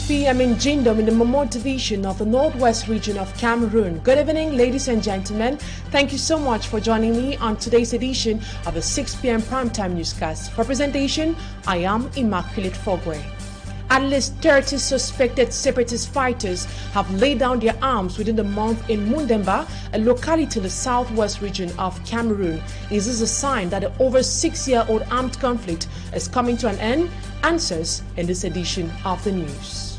6 p.m. in Jindom in the Momo division of the Northwest region of Cameroon. Good evening, ladies and gentlemen. Thank you so much for joining me on today's edition of the 6 p.m. primetime newscast. For presentation, I am Immaculate Fogwe. At least 30 suspected separatist fighters have laid down their arms within the month in Mundemba, a locality in the southwest region of Cameroon. Is this a sign that the over 6-year-old armed conflict is coming to an end? Answers in this edition of the news.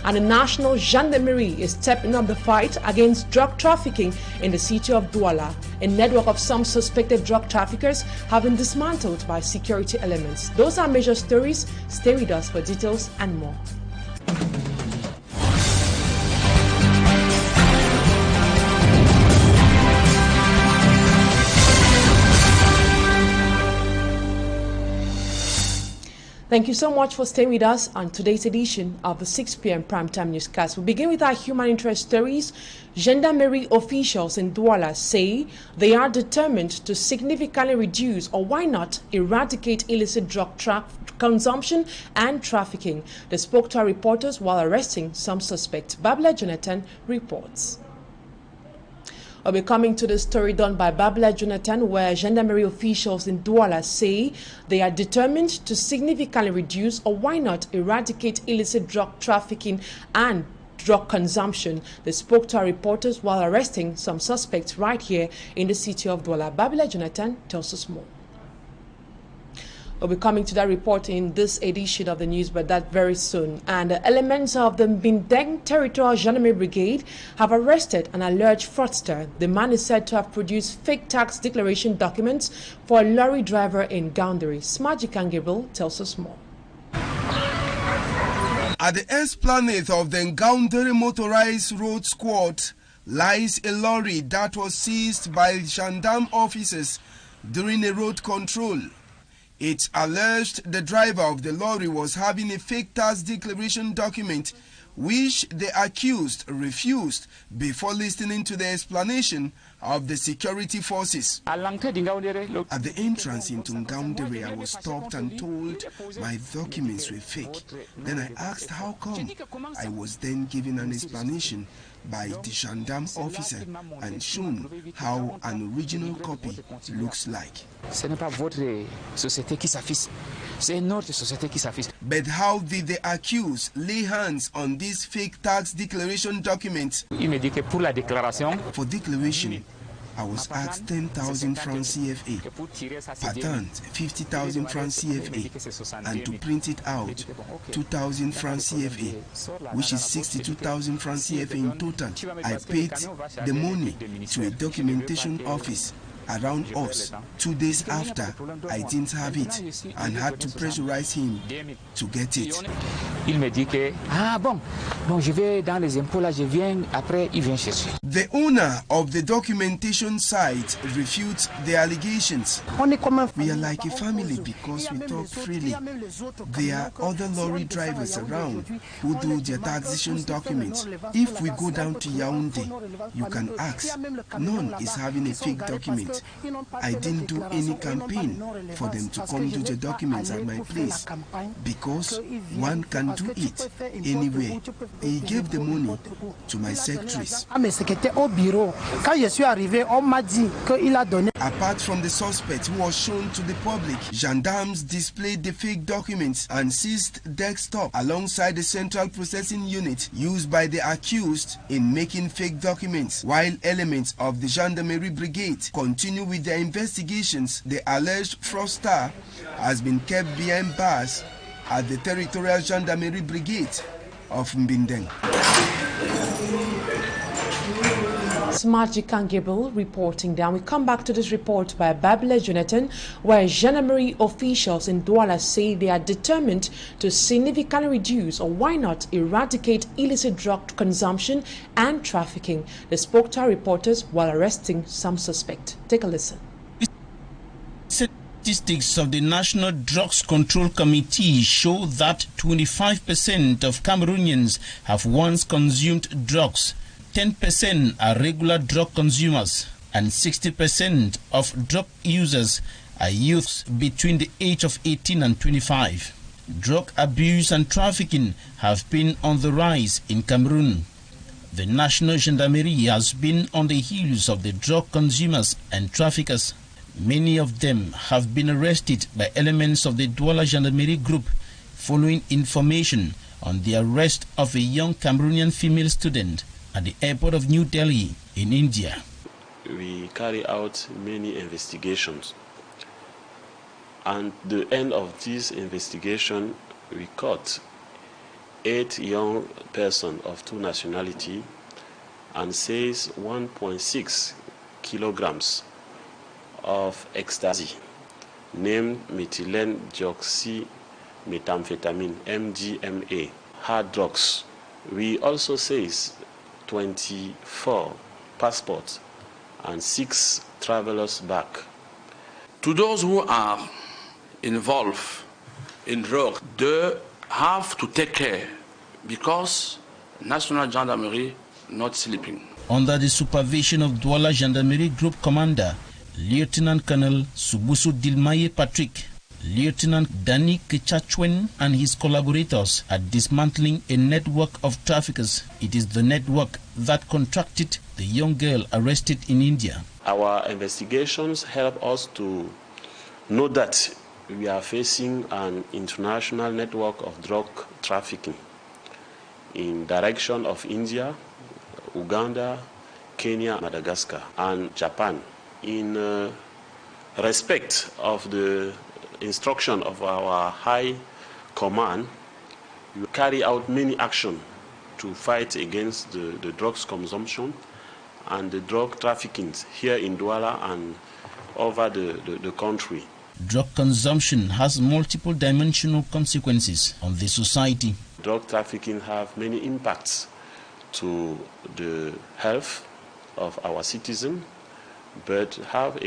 And the National Gendarmerie is stepping up the fight against drug trafficking in the city of Douala. A network of some suspected drug traffickers have been dismantled by security elements. Those are major stories. Stay with us for details and more. Thank you so much for staying with us on today's edition of the 6 p.m. primetime newscast. We begin with our human interest stories. Gendarmerie officials in Douala say they are determined to significantly reduce, or why not eradicate, illicit drug consumption and trafficking. They spoke to our reporters while arresting some suspects. Babla Jonathan reports. We'll be coming to the story done by Babla Jonathan, where gendarmerie officials in Douala say they are determined to significantly reduce, or why not eradicate, illicit drug trafficking and drug consumption. They spoke to our reporters while arresting some suspects right here in the city of Douala. Babla Jonathan tells us more. We'll be coming to that report in this edition of the news, but that very soon. And elements of the Bindeng Territorial Gendarmerie Brigade have arrested an alleged fraudster. The man is said to have produced fake tax declaration documents for a lorry driver in Gaundary. Smajikan Gabriel tells us more. At the esplanade of the Gaundary Motorized Road Squad lies a lorry that was seized by gendarme officers during a road control. It's alleged the driver of the lorry was having a fake tax declaration document which the accused refused before listening to the explanation of the security forces. At the entrance into Ngaundere, I was stopped and told my documents were fake. Then I asked how come. I was then given an explanation by the gendarme officer and shown how an original copy looks like. But how did the accused lay hands on these fake tax declaration documents? For declaration, I was asked 10,000 francs CFA, patent 50,000 francs CFA, and to print it out 2,000 francs CFA, which is 62,000 francs CFA in total. I paid the money to a documentation office around us. 2 days after, I didn't have it and had to pressurize him to get it. The owner of the documentation site refutes the allegations. We are like a family because we talk freely. There are other lorry drivers around who do their taxation documents. If we go down to Yaoundé, you can ask. None is having a fake document. I didn't do any campaign for them to come do the documents at my place because one can do it anywhere. He gave the money to my secretaries. Apart from the suspect who was shown to the public, gendarmes displayed the fake documents and seized desktop alongside the central processing unit used by the accused in making fake documents. While elements of the Gendarmerie Brigade continue with their investigations, the alleged fraudster has been kept behind bars at the Territorial Gendarmerie Brigade of Mbindeng. Smajikan Gabriel reporting down. We come back to this report by Babla Jonathan, where gendarmerie officials in Douala say they are determined to significantly reduce, or why not eradicate, illicit drug consumption and trafficking. They spoke to our reporters while arresting some suspect. Take a listen. Statistics of the National Drugs Control Committee show that 25% of Cameroonians have once consumed drugs. 10% are regular drug consumers, and 60% of drug users are youths between the age of 18 and 25. Drug abuse and trafficking have been on the rise in Cameroon. The National Gendarmerie has been on the heels of the drug consumers and traffickers. Many of them have been arrested by elements of the Douala Gendarmerie group following information on the arrest of a young Cameroonian female student at the airport of New Delhi in India. We carry out many investigations, and at the end of this investigation we caught 8 young persons of 2 nationalities and says 1.6 kilograms of ecstasy named methylene deoxymethamphetamine MDMA, hard drugs. We also says 24 passports and 6 travelers back. To those who are involved in drug, they have to take care because National Gendarmerie not sleeping. Under the supervision of Douala Gendarmerie Group Commander Lieutenant Colonel Subusu Dilmaye Patrick, Lieutenant Danny Kichachwen and his collaborators are dismantling a network of traffickers. It is the network that contracted the young girl arrested in India. Our investigations help us to know that we are facing an international network of drug trafficking in direction of India, Uganda, Kenya, Madagascar, and Japan. In respect of the instruction of our high command, we carry out many actions to fight against the drugs consumption and the drug trafficking here in Douala and over the country. Drug consumption has multiple dimensional consequences on the society. Drug trafficking have many impacts to the health of our citizens, but have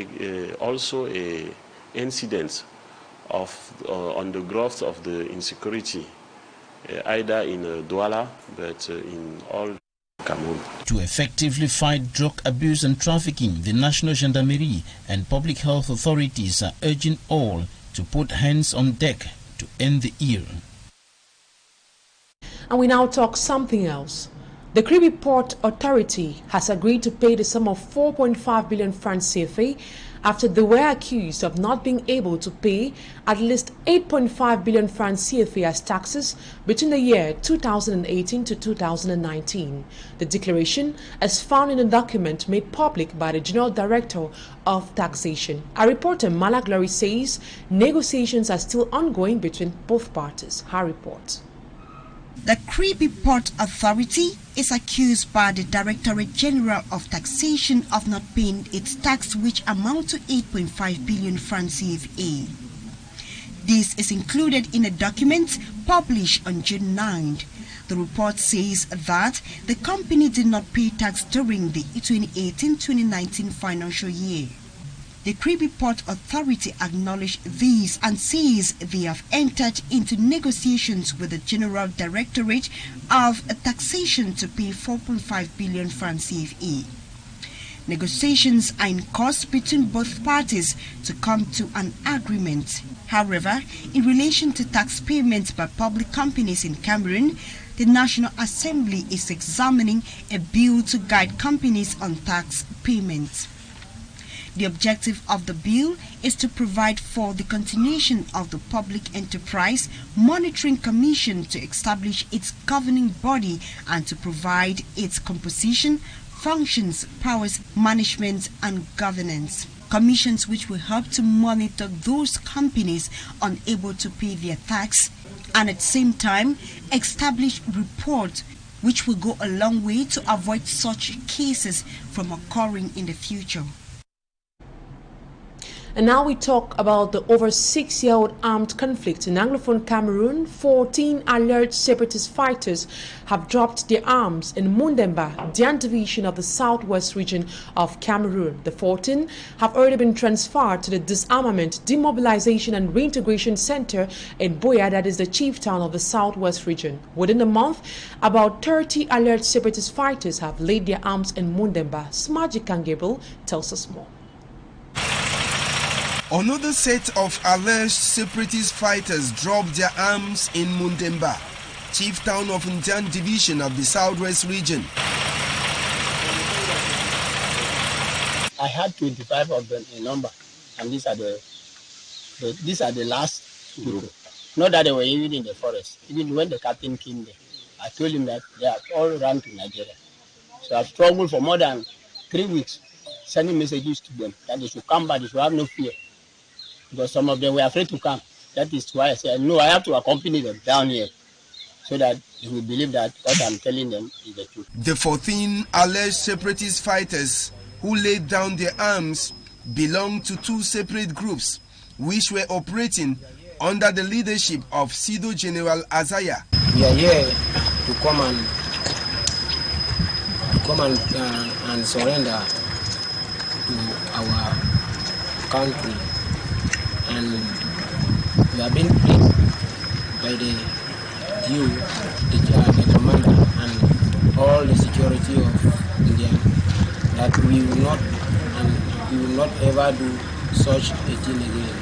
also a incidence on the growth of the insecurity, either in Douala, but in all Cameroon. To effectively fight drug abuse and trafficking, the National Gendarmerie and public health authorities are urging all to put hands on deck to end the year. And we now talk something else. The Kribi Port Authority has agreed to pay the sum of 4.5 billion francs CFA after they were accused of not being able to pay at least 8.5 billion francs CFA as taxes between the year 2018 to 2019. The declaration is found in a document made public by the General Director of Taxation. Our reporter Mala Glory says negotiations are still ongoing between both parties. Her report. The Kribi Port Authority is accused by the Directorate General of Taxation of not paying its tax, which amount to 8.5 billion francs CFA. This is included in a document published on June 9th. The report says that the company did not pay tax during the 2018-2019 financial year. The Kribi Port Authority acknowledged this and says they have entered into negotiations with the General Directorate of Taxation to pay 4.5 billion francs CFA. Negotiations are in course between both parties to come to an agreement. However, in relation to tax payments by public companies in Cameroon, the National Assembly is examining a bill to guide companies on tax payments. The objective of the bill is to provide for the continuation of the Public Enterprise Monitoring Commission to establish its governing body and to provide its composition, functions, powers, management and governance. Commissions which will help to monitor those companies unable to pay their tax and at the same time establish reports which will go a long way to avoid such cases from occurring in the future. And now we talk about the over 6-year-old armed conflict in Anglophone Cameroon. 14 alert separatist fighters have dropped their arms in Mundemba, Dian division of the southwest region of Cameroon. The 14 have already been transferred to the Disarmament, Demobilization and Reintegration Center in Boya, that is the chief town of the southwest region. Within a month, about 30 alert separatist fighters have laid their arms in Mundemba. Smaji Kangable tells us more. Another set of alleged separatist fighters dropped their arms in Mundemba, chief town of Ndian division of the southwest region. I had 25 of them in number, and these are the last people. Not that they were even in the forest. Even when the captain came there, I told him that they have all run to Nigeria. So I've struggled for more than 3 weeks, sending messages to them that they should come back, they should have no fear. Because some of them were afraid to come. That is why I said, no, I have to accompany them down here so that they will believe that what I'm telling them is the truth. The 14 alleged separatist fighters who laid down their arms belong to 2 separate groups which were operating under the leadership of Sido General Azaya. We are here to come and surrender to our country, and we have been placed by the commander and all the security of India that we will not ever do such a thing again.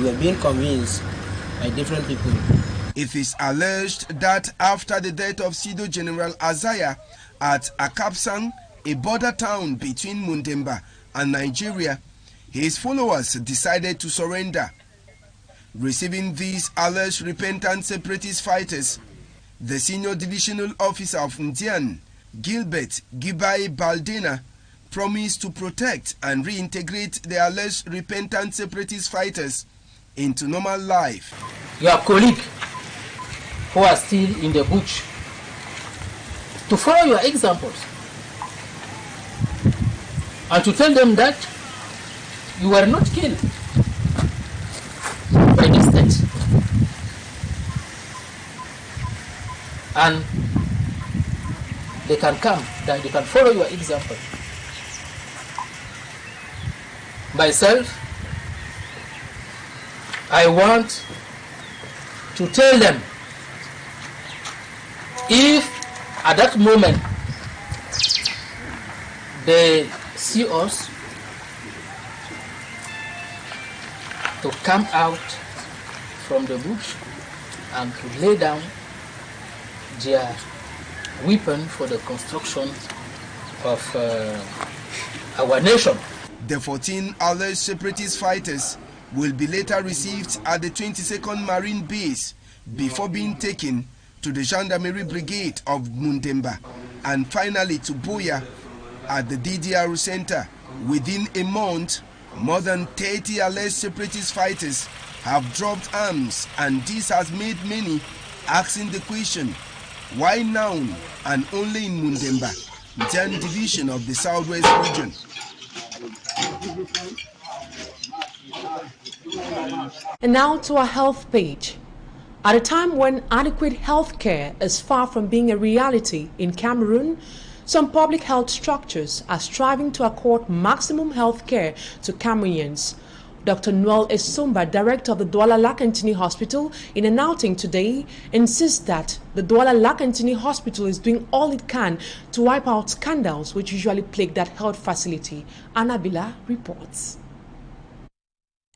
We have been convinced by different people. It is alleged that after the death of Sido General Azaya at Akapsang, a border town between Mundemba and Nigeria, his followers decided to surrender. Receiving these alleged repentant separatist fighters, the senior divisional officer of Ndian, Gilbert Gibai Baldena, promised to protect and reintegrate the alleged repentant separatist fighters into normal life. Your colleagues who are still in the bush, to follow your examples and to tell them that you were not killed by this state, and they can come, that they can follow your example. Myself, I want to tell them, if at that moment they see us, to come out from the bush and to lay down their weapon for the construction of our nation. The 14 alleged separatist fighters will be later received at the 22nd Marine Base before being taken to the Gendarmerie Brigade of Mundemba and finally to Buya at the DDR Center. Within a month, more than 30 alleged separatist fighters have dropped arms, and this has made many asking the question, why now and only in Mundemba, Jan division of the southwest region? And now to our health page. At a time when adequate health care is far from being a reality in Cameroon, some public health structures are striving to accord maximum health care to Cameroonians. Dr. Nous Esumba, director of the Douala Lakantini Hospital, in an outing today, insists that the Douala Lakantini Hospital is doing all it can to wipe out scandals which usually plague that health facility. Anabila reports.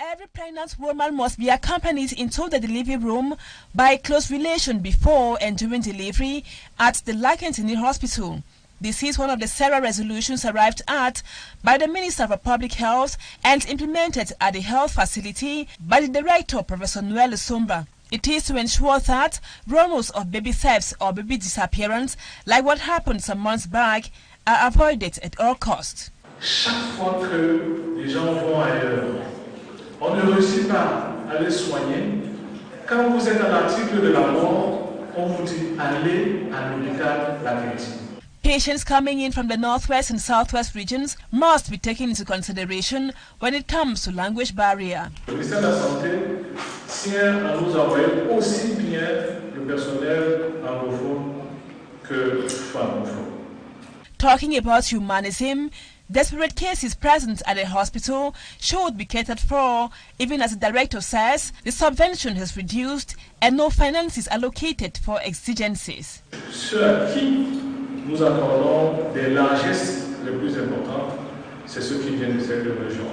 Every pregnant woman must be accompanied into the delivery room by a close relation before and during delivery at the Lakantini Hospital. This is one of the several resolutions arrived at by the Minister for Public Health and implemented at the health facility by the Director, Professor Nous Esumba. It is to ensure that rumors of baby thefts or baby disappearance, like what happened some months back, are avoided at all costs. Chaque fois que les gens vont ailleurs, on ne réussit pas à les soigner. Quand vous êtes à l'article de la mort, on vous dit allez à l'hôpital Lakantini. Patients coming in from the northwest and southwest regions must be taken into consideration when it comes to language barrier. Le ministère de la Santé tient à nous envoyer aussi bien le personnel anglophone que francophone. Talking about humanism, desperate cases present at the hospital should be catered for. Even as the director says, the subvention has reduced and no finances allocated for exigencies. Ceux à qui nous accordons des largesses les plus importantes, c'est ceux qui viennent de cette région.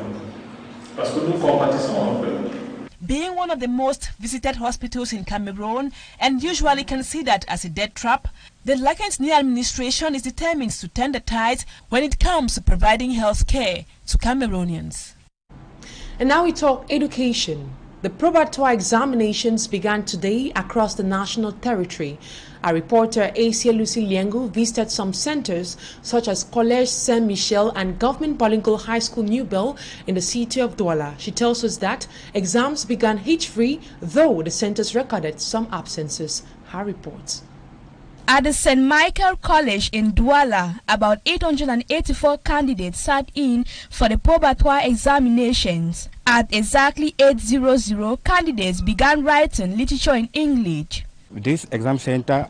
parce que nous compatissons un peu. Being one of the most visited hospitals in Cameroon and usually considered as a death trap, the Lakentini administration is determined to turn the tide when it comes to providing health care to Cameroonians. And now we talk education. The probatoire examinations began today across the national territory. Our reporter Asia Lucy Liengo visited some centers such as Collège Saint-Michel and Government Bilingual High School New Bell in the city of Douala. She tells us that exams began hitch-free, though the centers recorded some absences. Her reports. At the St. Michael College in Douala, about 884 candidates sat in for the probatoire examinations. At exactly 8:00, candidates began writing literature in English. This exam center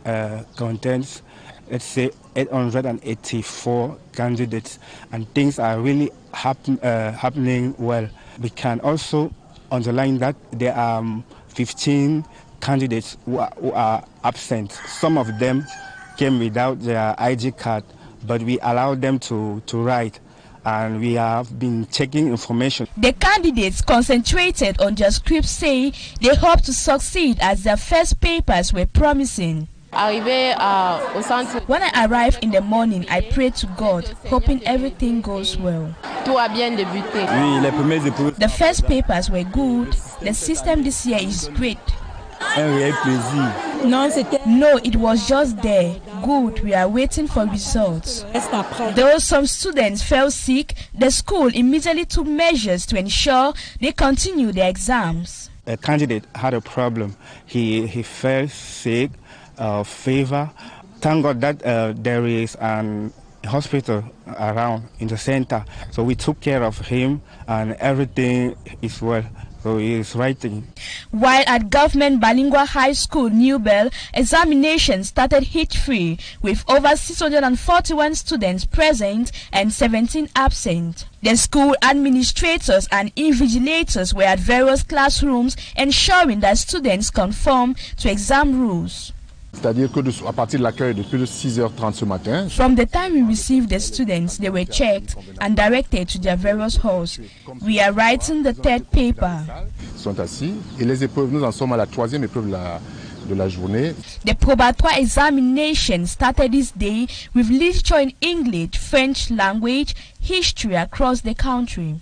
contains, let's say, 884 candidates, and things are really happening well. We can also underline that there are 15 candidates who are absent. Some of them came without their ID card, but we allowed them to write, and we have been checking information. The candidates concentrated on their scripts, saying they hope to succeed as their first papers were promising. When I arrived in the morning, I prayed to God, hoping everything goes well. The first papers were good. The system this year is great. No, it was just there. Good, we are waiting for results. Though some students fell sick, the school immediately took measures to ensure they continue their exams. A candidate had a problem. He fell sick, fever. Thank God that there is an hospital around in the center. So we took care of him and everything is well. So he is writing. While at Government Bilingual High School New Bell, examinations started hitch-free with over 641 students present and 17 absent. The school administrators and invigilators were at various classrooms ensuring that students conform to exam rules. C'est-à-dire que à partir de l'accueil depuis 6h30 ce matin. From the time we received the students, they were checked and directed to their various halls. We are writing the third paper. Ils sont assis et les épreuves, nous en sommes à la troisième épreuve de la journée. The probatoire examination started this day with literature in English, French language, history across the country.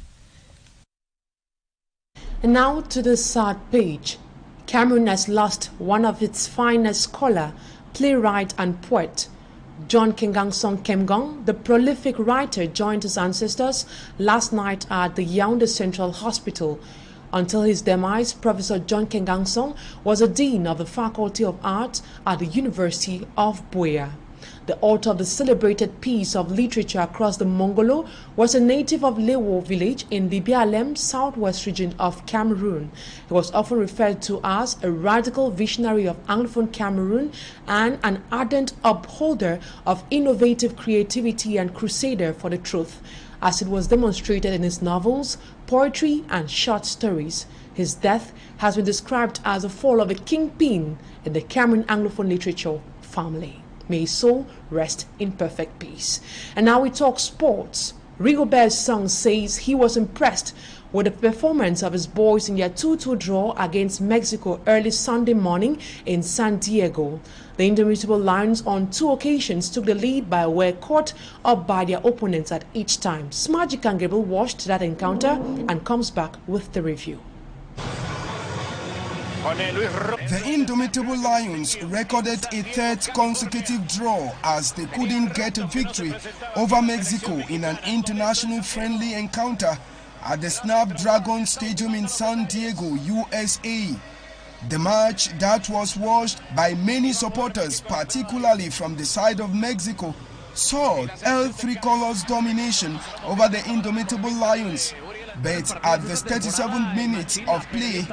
And now to the sad page. Cameroon has lost one of its finest scholar, playwright and poet. John Kengang-Song Kemgong, the prolific writer, joined his ancestors last night at the Yaoundé Central Hospital. Until his demise, Professor John Kengang-Song was a dean of the Faculty of Arts at the University of Buea. The author of the celebrated piece of literature across the Mongolo was a native of Lewo village in the Bialem, southwest region of Cameroon. He was often referred to as a radical visionary of Anglophone Cameroon and an ardent upholder of innovative creativity and crusader for the truth, as it was demonstrated in his novels, poetry, and short stories. His death has been described as the fall of a kingpin in the Cameroon Anglophone literature family. May his soul rest in perfect peace. And now we talk sports. Rigobert's song says he was impressed with the performance of his boys in their 2-2 draw against Mexico early Sunday morning in San Diego. The Indomitable Lions on 2 occasions took the lead but were caught up by their opponents at each time. Smagic and Gabriel watched that encounter and comes back with the review. The Indomitable Lions recorded a 3rd consecutive draw as they couldn't get a victory over Mexico in an international friendly encounter at the Snapdragon Stadium in San Diego, USA. The match that was watched by many supporters, particularly from the side of Mexico, saw El Tricolor's domination over the Indomitable Lions. But at the 37th minute of play,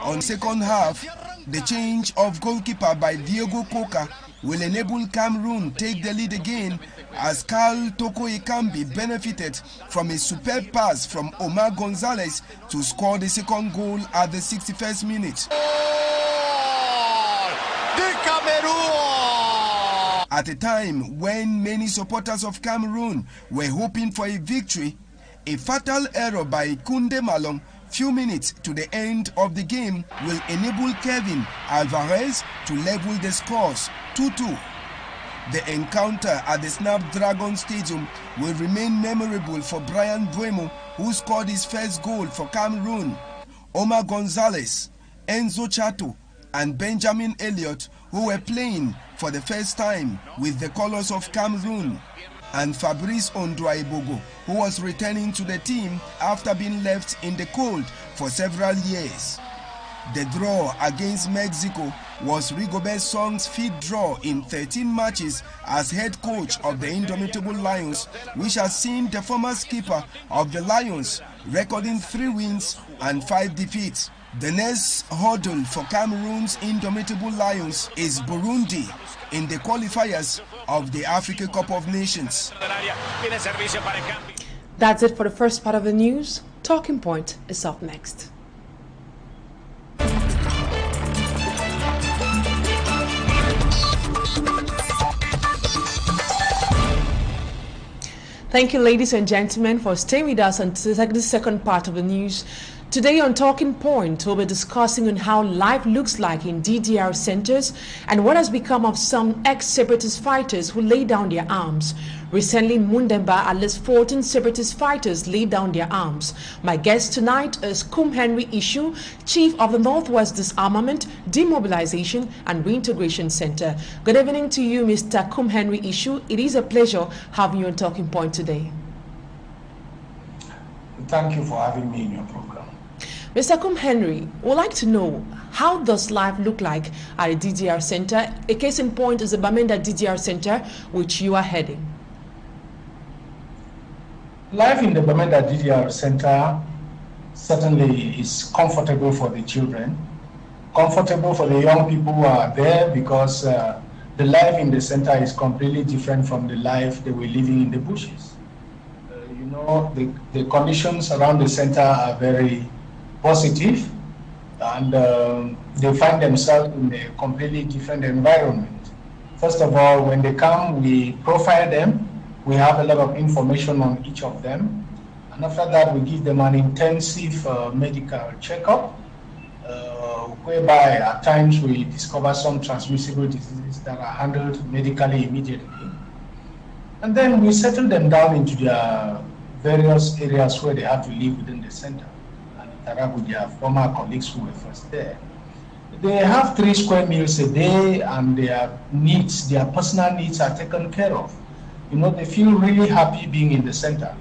on second half, The change of goalkeeper by Diego Coca will enable Cameroon take the lead again as Carl Toko Ekambi benefited from a superb pass from Omar Gonzalez to score the second goal at the 61st minute. At a time when many supporters of Cameroon were hoping for a victory, a fatal error by Kunde Malong few minutes to the end of the game will enable Kevin Alvarez to level the scores 2-2. The encounter at the Snapdragon Stadium will remain memorable for Brian Buemo, who scored his first goal for Cameroon. Omar Gonzalez, Enzo Chato, and Benjamin Elliott, who were playing for the first time with the colors of Cameroon, and Fabrice Ondwaibogo, who was returning to the team after being left in the cold for several years. The draw against Mexico was Rigobert Song's fifth draw in 13 matches as head coach of the Indomitable Lions, which has seen the former skipper of the Lions recording 3 wins and 5 defeats. The next hurdle for Cameroon's Indomitable Lions is Burundi in the qualifiers of the Africa Cup of Nations. That's it for the first part of the news. Talking Point is up next. Thank you, ladies and gentlemen, for staying with us until the second part of the news. Today on Talking Point, we'll be discussing on how life looks like in DDR centers and what has become of some ex-separatist fighters who lay down their arms. Recently in Mundemba, at least 14 separatist fighters laid down their arms. My guest tonight is Kum Henry Ishu, Chief of the Northwest Disarmament, Demobilization and Reintegration Center. Good evening to you, Mr. Kum Henry Ishu. It is a pleasure having you on Talking Point today. Thank you for having me in your program. Mr. Kum Henry, would like to know, how does life look like at a DDR center? A case in point is the Bamenda DDR center, which you are heading. Life in the Bamenda DDR center certainly is comfortable for the children, comfortable for the young people who are there, because the life in the center is completely different from the life they were living in the bushes. You know, the conditions around the center are very positive, and they find themselves in a completely different environment. First of all, when they come, we profile them. We have a lot of information on each of them, and after that we give them an intensive medical checkup, whereby at times we discover some transmissible diseases that are handled medically immediately. And then we settle them down into their various areas where they have to live within the center and interact with their former colleagues who were first there. They have 3 square meals a day, and their needs, their personal needs, are taken care of. You know, they feel really happy being in the center.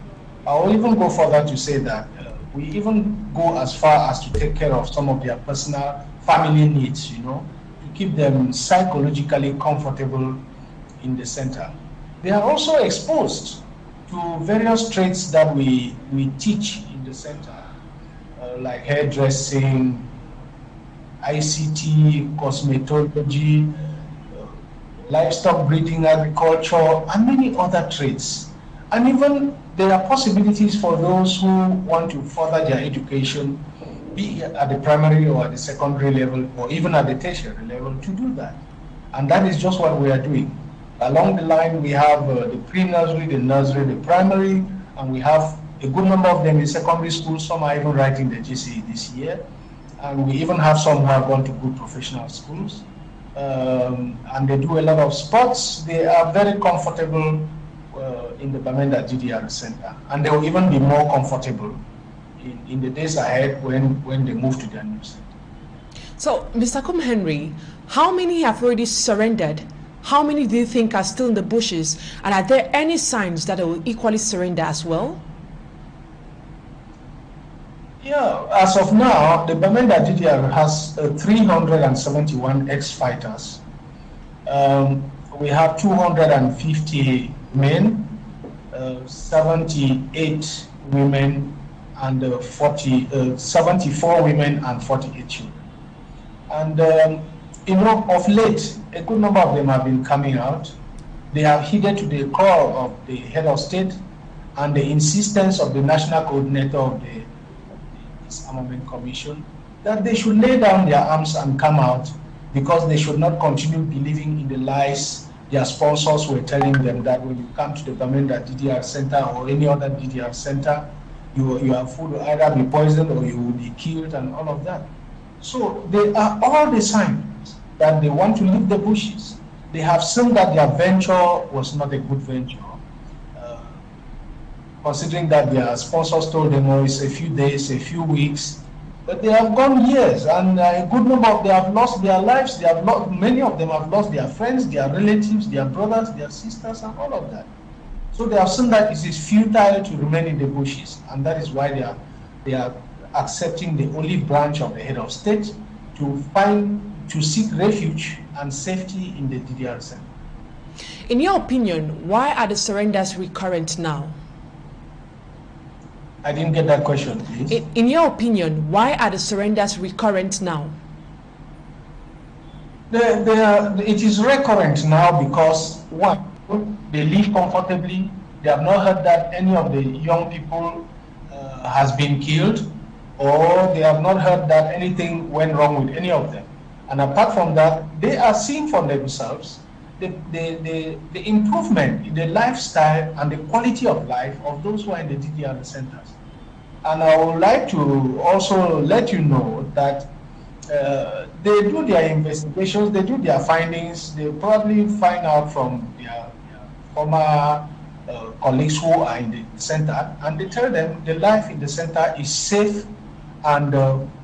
I will even go further to say that we even go as far as to take care of some of their personal family needs, you know, to keep them psychologically comfortable in the center. They are also exposed to various trades that we teach in the center, like hairdressing, ICT, cosmetology, livestock breeding, agriculture, and many other trades. And even there are possibilities for those who want to further their education, be it at the primary or at the secondary level, or even at the tertiary level, to do that. And that is just what we are doing. Along the line, we have the pre-nursery, the nursery, the primary, and we have a good number of them in secondary school. Some are even writing the GCE this year. And we even have some who have gone to good professional schools. And they do a lot of sports. They are very comfortable in the Bamenda DDR center. And they will even be more comfortable in the days ahead when they move to their new center. So, Mr. Kum Henry, how many have already surrendered? How many do you think are still in the bushes? And are there any signs that they will equally surrender as well? Yeah, as of now, the Bamenda DDR has 371 ex-fighters. We have 250 men, 78 women, and 74 women and 48 children. And, of late, a good number of them have been coming out. They have heeded to the call of the head of state and the insistence of the national coordinator of the Disarmament Commission that they should lay down their arms and come out, because they should not continue believing in the lies their sponsors were telling them, that when you come to the Bamenda DDR Center or any other DDR center, your food will either be poisoned or you will be killed and all of that. So they are all the signs that they want to leave the bushes. They have seen that their venture was not a good venture, considering that their sponsors told them, oh, it's a few days, a few weeks, but they have gone years, and a good number of them have lost their lives. They have lost, many of them have lost their friends, their relatives, their brothers, their sisters, and all of that. So they have seen that it is futile to remain in the bushes, and that is why they are accepting the olive branch of the head of state to seek refuge and safety in the DDR center. In your opinion, why are the surrenders recurrent now? I didn't get that question, please. In your opinion, why are the surrenders recurrent now? It is recurrent now because, one, they live comfortably. They have not heard that any of the young people has been killed, or they have not heard that anything went wrong with any of them. And apart from that, they are seeing for themselves the improvement in the lifestyle and the quality of life of those who are in the DDR centers. And I would like to also let you know that they do their investigations, they do their findings, they probably find out from their former colleagues who are in the center, and they tell them the life in the center is safe and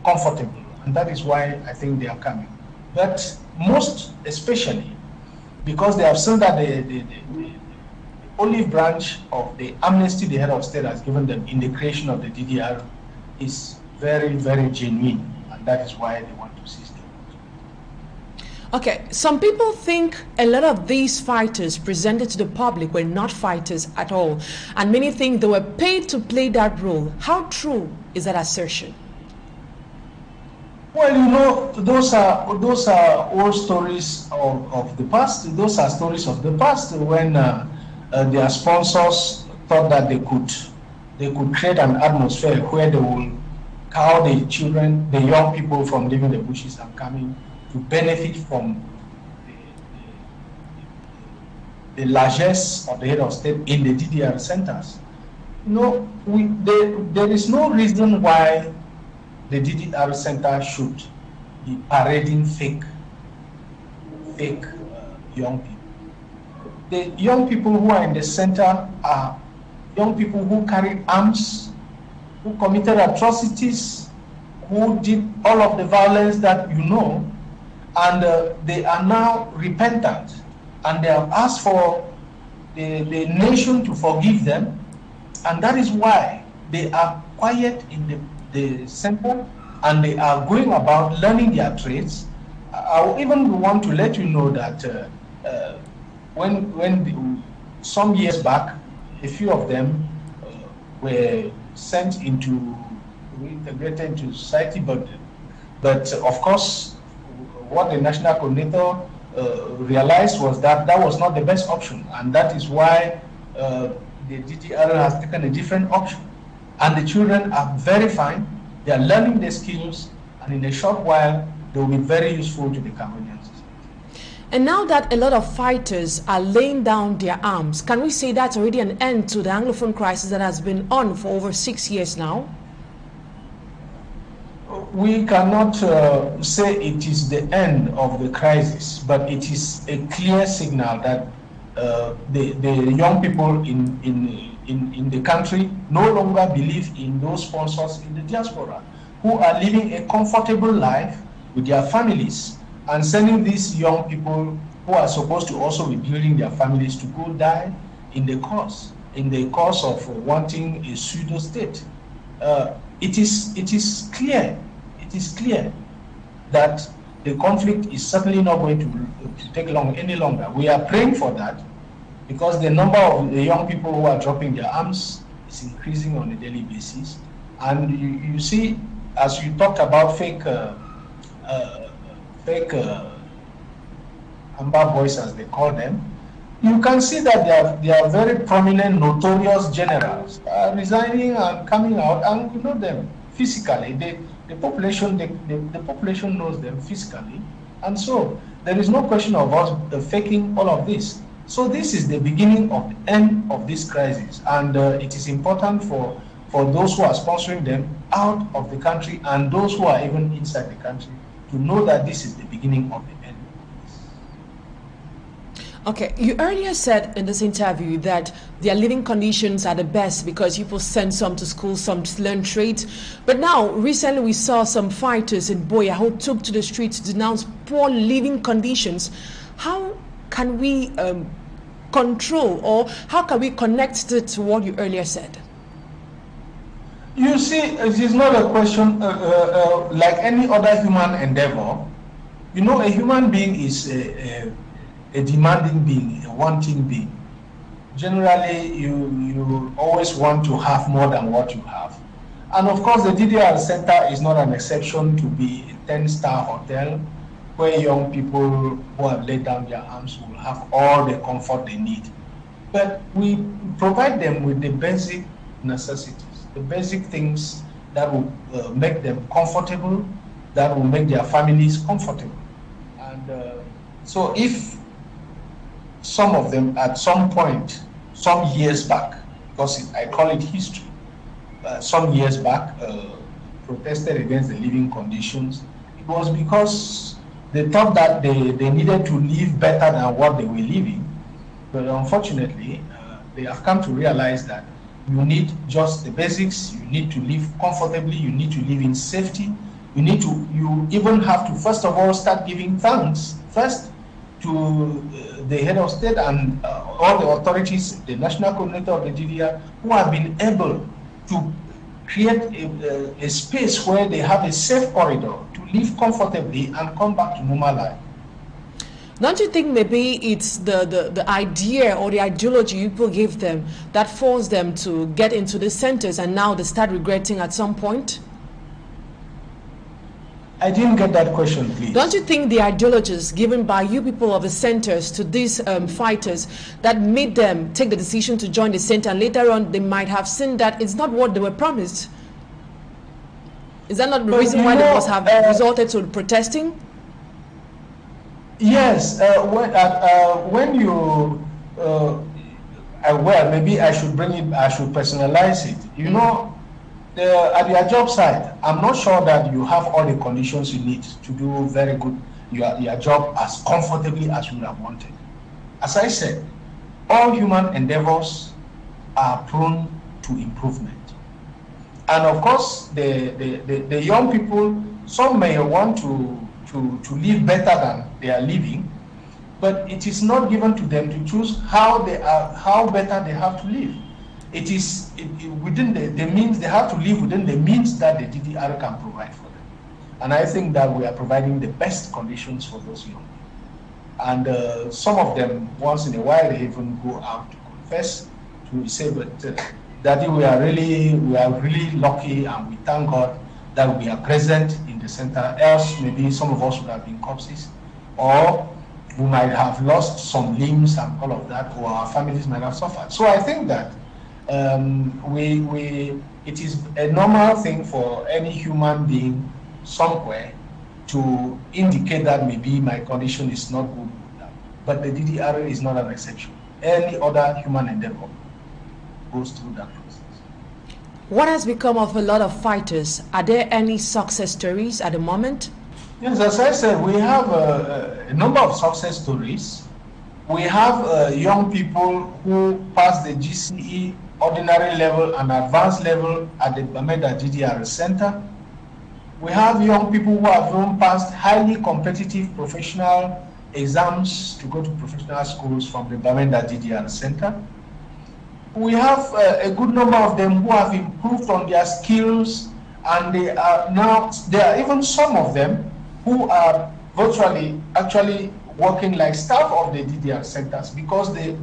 comfortable, and that is why I think they are coming. But most especially because they have seen that the olive branch of the amnesty the head of state has given them in the creation of the DDR is very, very genuine, and that is why they want to seize them. Okay, some people think a lot of these fighters presented to the public were not fighters at all, and many think they were paid to play that role. How true is that assertion? Well, those are old stories of the past. Those are stories of the past when their sponsors thought that they could create an atmosphere where they will cow the children, the young people, from leaving the bushes and coming to benefit from the largesse of the head of state in the DDR centers. There is no reason why the DDR center should be parading fake young people. The young people who are in the center are young people who carried arms, who committed atrocities, who did all of the violence that you know, and they are now repentant, and they have asked for the nation to forgive them, and that is why they are quiet in the center, and they are going about learning their trades. I even want to let you know that some years back, a few of them were sent reintegrated into society, but of course, what the national coordinator realized was that that was not the best option, and that is why the DDR has taken a different option. And the children are very fine, they are learning their skills, and in a short while, they will be very useful to the Cameroonians. And now that a lot of fighters are laying down their arms, can we say that's already an end to the Anglophone crisis that has been on for over 6 years now? We cannot say it is the end of the crisis, but it is a clear signal that the young people in the country no longer believe in those sponsors in the diaspora who are living a comfortable life with their families and sending these young people who are supposed to also be building their families to go die in the cause of wanting a pseudo state. It is clear that the conflict is certainly not going to take any longer. We are praying for that, because the number of the young people who are dropping their arms is increasing on a daily basis. And you see, as you talked about fake fake amber boys, as they call them, you can see that they are very prominent, notorious generals resigning and coming out, and you know them physically. The population knows them physically, and so there is no question of us faking all of this. So this is the beginning of the end of this crisis, and it is important for those who are sponsoring them out of the country and those who are even inside the country to know that this is the beginning of the end. Okay, you earlier said in this interview that their living conditions are the best because people send some to school, some to learn trades. But now, recently we saw some fighters in Boya who took to the streets to denounce poor living conditions. How can we control, or how can we connect it to what you earlier said? You see, it is not a question like any other human endeavor. You know, a human being is a demanding being, a wanting being. Generally, you always want to have more than what you have. And of course, the DDR Center is not an exception to be a 10-star hotel where young people who have laid down their arms will have all the comfort they need. But we provide them with the basic necessities, the basic things that will make them comfortable, that will make their families comfortable. And so if some of them at some point, some years back, because I call it history, some years back protested against the living conditions, it was because they thought that they needed to live better than what they were living. But unfortunately, they have come to realize that you need just the basics, you need to live comfortably, you need to live in safety, you even have to first of all start giving thanks first to the head of state and all the authorities, the national coordinator of the DDR, who have been able to create a space where they have a safe corridor to live comfortably and come back to normal life. Don't you think maybe it's the idea or the ideology people give them that forced them to get into the centers and now they start regretting at some point? I didn't get that question, please. Don't you think the ideologies given by you people of the centers to these fighters that made them take the decision to join the center, and later on they might have seen that it's not what they were promised? Is that not the reason why they must have resorted to protesting? Yes, when you, well, maybe I should personalize it. You know, at your job site, I'm not sure that you have all the conditions you need to do very good your job as comfortably as you would have wanted. As I said, all human endeavors are prone to improvement. And of course, the young people, some may want to live better than they are living, but it is not given to them to choose how better they have to live. It is within the means. They have to live within the means that the DDR can provide for them. And I think that we are providing the best conditions for those young people. And some of them, once in a while, they even go out to confess, to say, but Daddy, we are really lucky, and we thank God that we are present in the center. Else, maybe some of us would have been corpses, or we might have lost some limbs and all of that, or our families might have suffered. So I think that it is a normal thing for any human being somewhere to indicate that maybe my condition is not good. But the DDR is not an exception. Any other human endeavor goes through that process. What has become of a lot of fighters? Are there any success stories at the moment? Yes, as I said, we have a number of success stories. We have young people who pass the GCE ordinary level and advanced level at the Bamenda DDR Center. We have young people who have even passed highly competitive professional exams to go to professional schools from the Bamenda DDR Center. We have a good number of them who have improved on their skills, and there are even some of them who are virtually actually working like staff of the DDR centers because the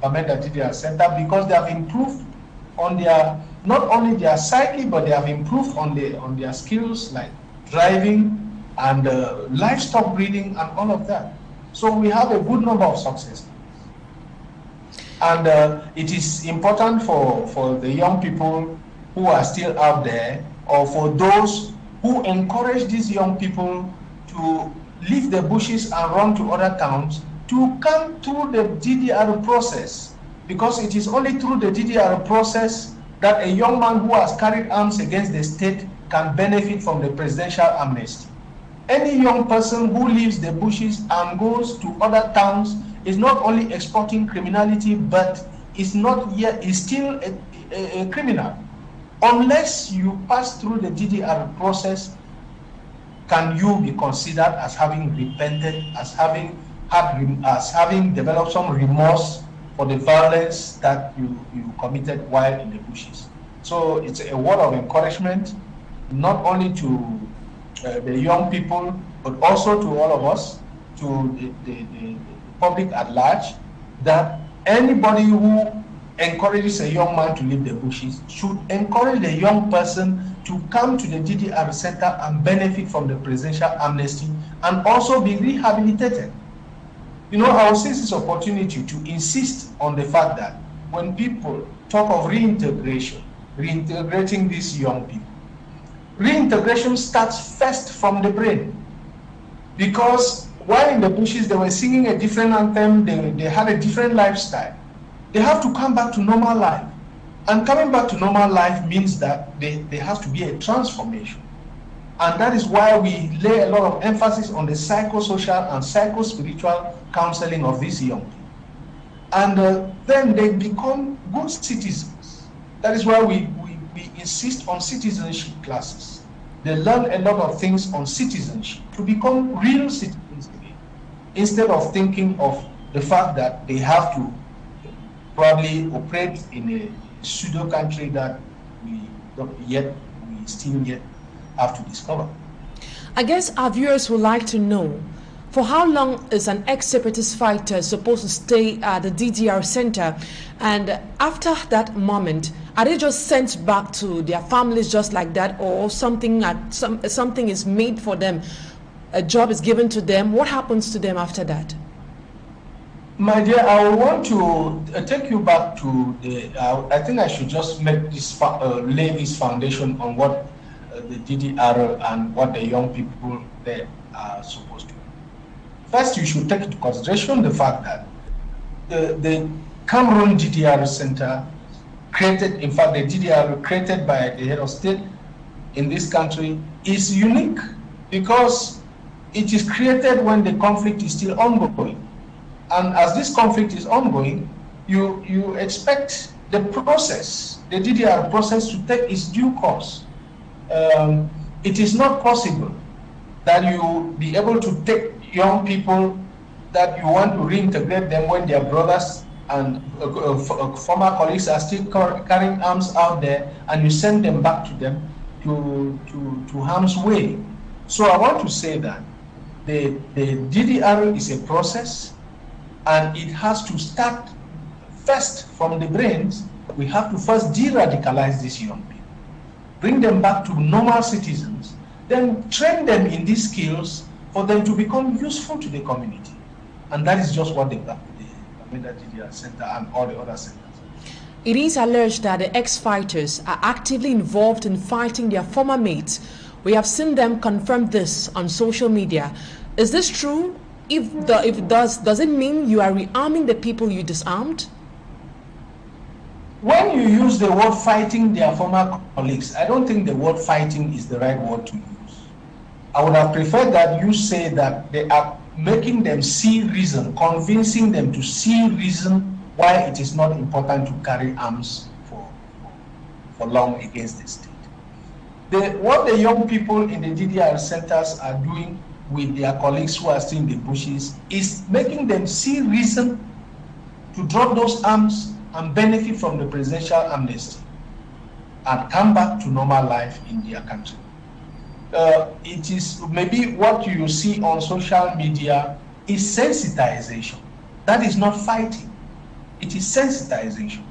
Bamenda DDR Center, because they have improved on their, not only their psyche, but they have improved on their skills like driving, and livestock breeding and all of that. So we have a good number of successes. And it is important for the young people who are still out there, or for those who encourage these young people to leave the bushes and run to other towns, to come through the DDR process, because it is only through the DDR process that a young man who has carried arms against the state can benefit from the presidential amnesty. Any young person who leaves the bushes and goes to other towns is not only exporting criminality, but is still a criminal. Unless you pass through the DDR process, can you be considered as having repented, as having developed some remorse for the violence that you committed while in the bushes. So it's a word of encouragement, not only to the young people, but also to all of us, to the public at large, that anybody who encourages a young man to leave the bushes should encourage the young person to come to the DDR center and benefit from the presidential amnesty and also be rehabilitated. You know, I will seize this opportunity to insist on the fact that when people talk of reintegration, reintegrating these young people, reintegration starts first from the brain. Because while in the bushes, they were singing a different anthem, they had a different lifestyle. They have to come back to normal life. And coming back to normal life means that there has to be a transformation. And that is why we lay a lot of emphasis on the psychosocial and psycho-spiritual counseling of these young people. And then they become good citizens. That is why we insist on citizenship classes. They learn a lot of things on citizenship to become real citizens again, instead of thinking of the fact that they have to probably operate in a pseudo country that we still yet have to discover. I guess our viewers would like to know, for how long is an ex-separatist fighter supposed to stay at the DDR center? And after that moment, are they just sent back to their families just like that, or something is made for them, a job is given to them? What happens to them after that? My dear, I want to take you back to I think I should just make this lay this foundation on what the DDR and what the young people there are supposed to do. First, you should take into consideration the fact that the Cameroon DDR Center created, in fact, the DDR created by the head of state in this country is unique because it is created when the conflict is still ongoing. And as this conflict is ongoing, you expect the process, the DDR process, to take its due course. It is not possible that you be able to take young people that you want to reintegrate them when their brothers and former colleagues are still carrying arms out there, and you send them back to them to harm's way. So I want to say that the DDR is a process, and it has to start first from the brains. We have to first de-radicalize these young people, bring them back to normal citizens, then train them in these skills for them to become useful to the community. And that is just what the DDR Center and all the other centers. It is alleged that the ex-fighters are actively involved in fighting their former mates. We have seen them confirm this on social media. Is this true? If it does it mean you are rearming the people you disarmed? When you use the word fighting their former colleagues, I don't think the word fighting is the right word to use. I would have preferred that you say that they are making them see reason, convincing them to see reason why it is not important to carry arms for long against the state. What the young people in the DDR centers are doing with their colleagues who are still in the bushes is making them see reason to drop those arms and benefit from the presidential amnesty and come back to normal life in their country. It is maybe what you see on social media is sensitization. That is not fighting. It is sensitization.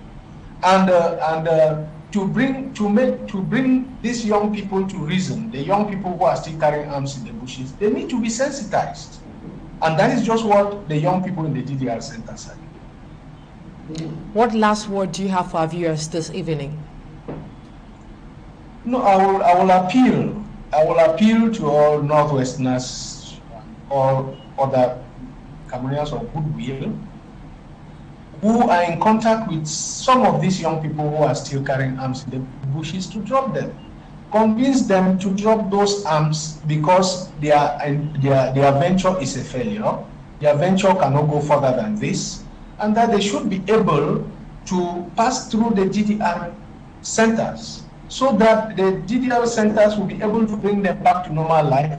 And to bring these young people to reason, the young people who are still carrying arms in the bushes, they need to be sensitized. And that is just what the young people in the DDR center said. What last word do you have for our viewers this evening? No, I will appeal to all Northwesterners or other Cameroonians of goodwill who are in contact with some of these young people who are still carrying arms in the bushes to drop them. Convince them to drop those arms because their venture is a failure. Their venture cannot go further than this, and that they should be able to pass through the DDR centers so that the DDR centers will be able to bring them back to normal life,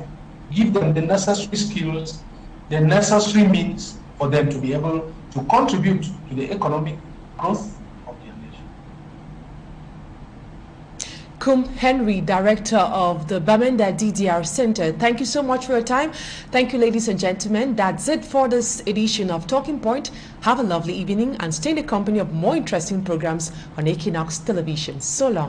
give them the necessary skills, the necessary means for them to be able to contribute to the economic growth of their nation. Kum Henry, Director of the Bamenda DDR Center. Thank you so much for your time. Thank you, ladies and gentlemen. That's it for this edition of Talking Point. Have a lovely evening and stay in the company of more interesting programs on Equinoxe Television. So long.